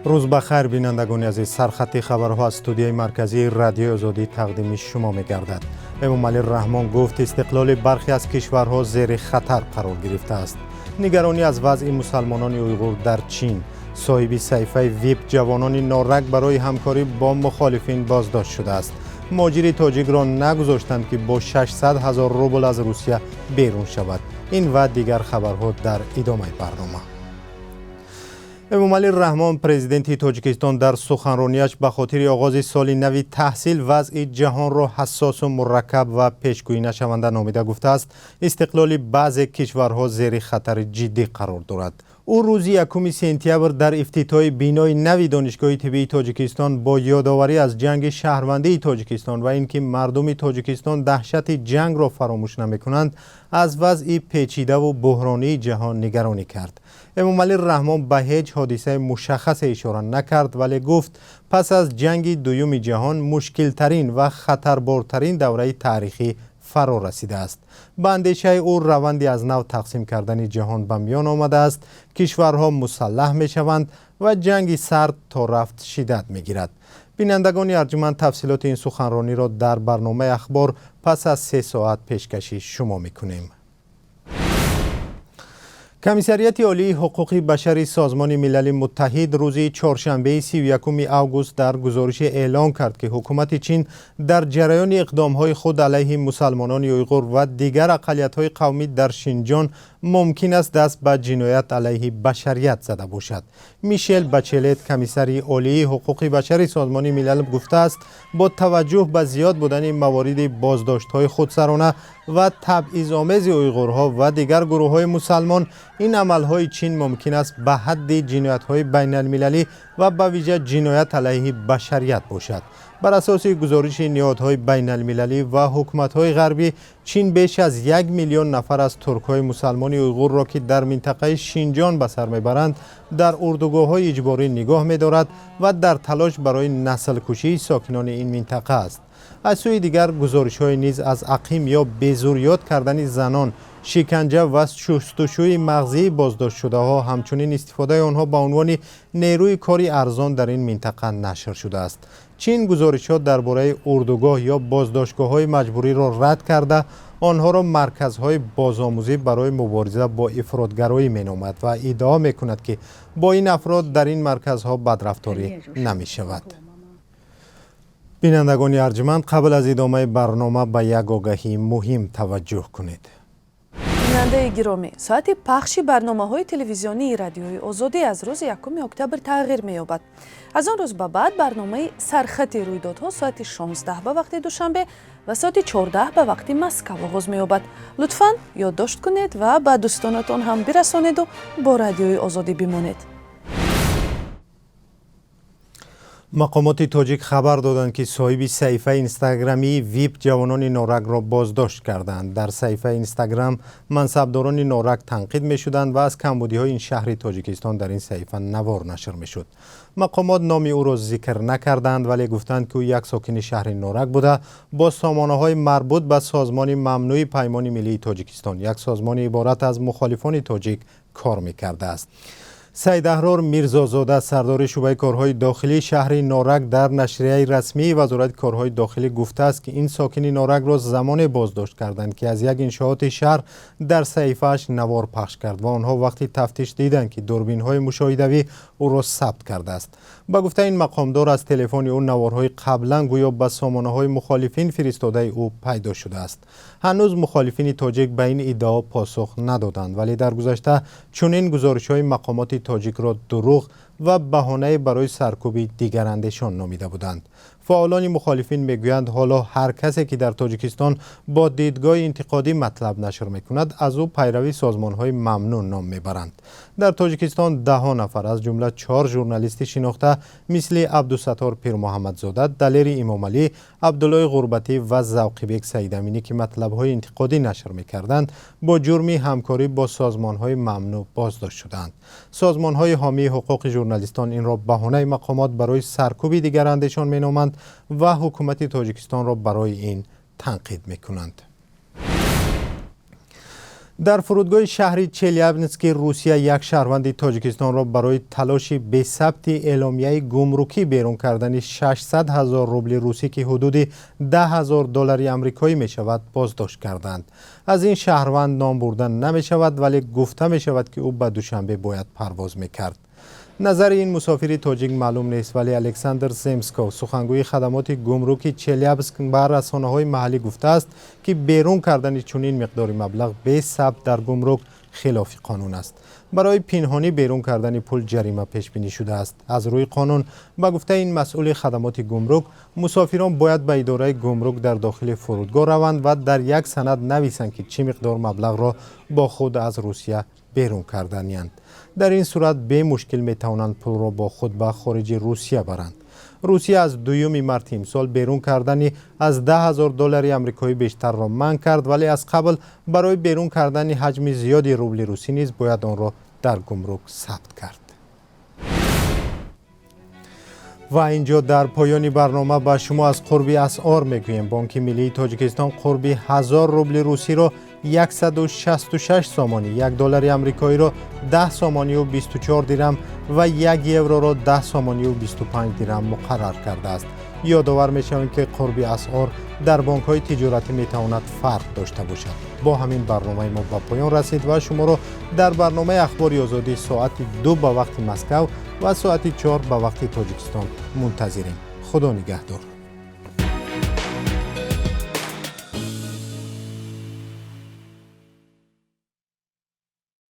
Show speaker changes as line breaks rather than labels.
روز بخیر بینندگان عزیز، سرخط خبرها از استودیوی مرکزی رادیو آزادی تقدیم شما می‌گردد. امامعلی رحمان گفت استقلال برخی از کشورها زیر خطر قرار گرفته است. نگرانی از وضع مسلمانان اویغور در چین. صاحب صحیفه ویب جوانان نارک برای همکاری با مخالفین بازداشت شده است. مهاجر تاجیک را نگذاشتند که با 600,000 روبل از روسیه بیرون شود. این و دیگر خبرها در ادامه برنامه. امامعلی رحمان پرزیدنت تاجیکستان در سخنرانیش به خاطر آغاز سال نو تحصیل وضع جهان را حساس و مرکب و پیشگویی نشونده نامیده گفته است استقلال بعضی کشورها زیر خطر جدی قرار دارد. او روز 1 سپتامبر در افتتاح بینای نوی دانشگاه طبی تاجیکستان با یادآوری از جنگ شهروندی تاجیکستان و اینکه مردم تاجیکستان دهشت جنگ را فراموش نمی‌کنند از وضع پیچیده و بحرانی جهان نگرانی کرد. امامعلی رحمان به هیچ حادثه مشخص اشاره نکرد ولی گفت پس از جنگ دوم جهان مشکل‌ترین و خطربارترین دوره تاریخی فرا رسیده است. به اندیشه او روندی از نو تقسیم کردن جهان به میان آمده است. کشورها مسلح می شوند و جنگ سرد تا رفت شدت می گیرد. بینندگان ارجمند تفصیلات این سخنرانی را در برنامه اخبار پس از 3 ساعت پیشکشی شما می کنیم. کمیسریت عالی حقوق بشر سازمان ملل متحد روز چهارشنبه 31 آگوست در گزارش اعلام کرد که حکومت چین در جریان اقدام‌های خود علیه مسلمانان اویغور و دیگر اقلیت‌های قومی در شینجان ممکن است دست به جنایت علیه بشریت زده باشد. میشل بچلت کمیسر عالی حقوق بشر سازمان ملل گفته است با توجه به زیاد بودن موارد بازداشت‌های خودسرانه و تبعیض‌آمیز اویغورها و دیگر گروه‌های مسلمان این عمل‌های چین ممکن است به حد جنایت‌های بین‌المللی و به ویژه جنایت علیه بشریت باشد. بر اساس گزارش نهادهای بین‌المللی و حکومت‌های غربی چین بیش از 1 میلیون نفر از ترک‌های مسلمان اویغور را که در منطقه شینجان به سر میبرند در اردوگاه‌های اجباری نگاه می‌دارد و در تلاش برای نسل کشی ساکنان این منطقه است. از سوی دیگر گزارش‌های نیز از عقیم یا بیزوریات کردن زنان، شکنجه و شستشوی مغزی بازداشت شده ها همچنین استفاده آنها به عنوان نیروی کاری ارزان در این منطقه نشر شده است. چین گزارشات درباره اردوگاه یا بازداشتگاه‌های مجبوری را رد کرده آنها را مرکزهای بازآموزی برای مبارزه با افراطگرایی مینامد و ادعا می‌کند که با این افراد در این مرکزها بدرفتاری نمی‌شود. بینندگان ارجمند قبل از ادامه برنامه به یک آگهی مهم توجه کنید.
بیننده گرامی، ساعت پخش برنامه‌های تلویزیونی رادیوی آزادی از روز 1 اکتبر تغییر می‌یابد. از آن روز به بعد برنامه سرخط رویدادها ساعت 16 به وقت دوشنبه و ساعت 14 به وقت مسکو آغاز می‌یابد. لطفاً یادداشت کنید و به دوستانتان هم برسانید و با رادیوی آزادی بمانید.
مقامات تاجیک خبر دادند که صاحب صحیفه اینستاگرامی ویب جوانان نارک را بازداشت کردند. در صحیفه اینستاگرام منصبداران نارک تنقید می شدند و از کمبودی‌های این شهر تاجیکستان در این صحیفه نوار نشر می شد. مقامات نام او را ذکر نکردند ولی گفتند که او یک ساکن شهر نارک بوده با سامانه‌های مربوط به سازمان ممنوع پیمان ملی تاجیکستان، یک سازمان عبارت از مخالفان تاجیک کار می‌کرده است. سید احرار میرزازاده سردار شعبه کارهای داخلی شهر نارک در نشریه رسمی وزارت کارهای داخلی گفته است که این ساکن نارک را زمان بازداشت کردند که از یک انشاءات شهر در صحیفه‌اش نوار پخش کرد و آنها وقتی تفتیش دیدند که دوربین‌های مشاهده‌ای او را ثبت کرده است. با گفته این مقامدار از تلفن او نوارهای قبلا گویا به سامانه‌های مخالفین فرستاده او پیدا شده است. هنوز مخالفین تاجیک به این ادعا پاسخ ندادند ولی در گذشته چنین گزارش‌های مقامات تاجیک را دروغ و بهانه برای سرکوب دیگراندیشان نامیده بودند. فعالان مخالفین میگویند حالا هر کسی که در تاجیکستان با دیدگاه انتقادی مطلب نشر میکند از او پیروی سازمان‌های ممنوع نام میبرند. در تاجیکستان 10 نفر از جمله 4 ژورنالیست شناخته مثل عبدالستار پیر محمدزاده، دلیر امامعلی، عبدالله غربتی و ذوقی‌بک سیدامینی که مطلب‌های انتقادی نشر میکردند با جرم همکاری با سازمان‌های ممنوع بازداشت شدند. سازمان‌های حامی حقوق ژورنالیستان این را بهانه مقامات برای سرکوب دیگراندیشان مینامند و حکومت تاجیکستان را برای این تنقید میکنند. در فرودگاه شهری چلیابنسک روسیه یک شهروند تاجیکستان را برای تلاش به ثبت اعلامیه گمرکی بیرون کردن 600,000 روبل روسی که حدود 10,000 دلار آمریکایی می شود بازداشت کردند. از این شهروند نام بردن نمی شود ولی گفته می شود که او به دوشنبه باید پرواز می کرد. نظر این مسافر تاجیک معلوم نیست ولی الکساندر زمسکوف سخنگوی خدمات گمرکی چلیابنسک به رسانه‌های محلی گفته است که بیرون کردن چنین مقدار مبلغ به ثبت در گمرک خلاف قانون است. برای پنهانی بیرون کردن پول جریمه پیش بینی شده است. از روی قانون به گفته این مسئول خدمات گمرک مسافران باید به اداره گمرک در داخل فرودگاه روند و در یک سند نویسند که چه مقدار مبلغ را با خود از روسیه بیرون کردنی‌اند. در این صورت به مشکل می توانند پول را با خود به خارج روسیه برند. روسیه از 2 مارس امسال بیرون کردن از 10,000 دلار آمریکایی بیشتر را منع کرد ولی از قبل برای بیرون کردن حجم زیادی روبل روسی نیز باید آن را در گمرک ثبت کرد. و اینجا در پایان برنامه به شما از قرب اسعار میگوییم. بانک ملی تاجیکستان قرب 1000 روبل روسی را 166 سامانی، 1 دلار آمریکایی را 10 سامانی و 24 درم و 1 یورو را 10 سامانی و 25 درم مقرر کرده است. یادآور می‌شویم که قرب اسعار در بانک‌های تجارتی می‌تواند فرق داشته باشد. با همین برنامه ما به پایان رسید و شما را در برنامه اخبار آزادی ساعت 2 به وقت مسکو و ساعت 4 به وقت تاجیکستان منتظریم. خدا نگهدار.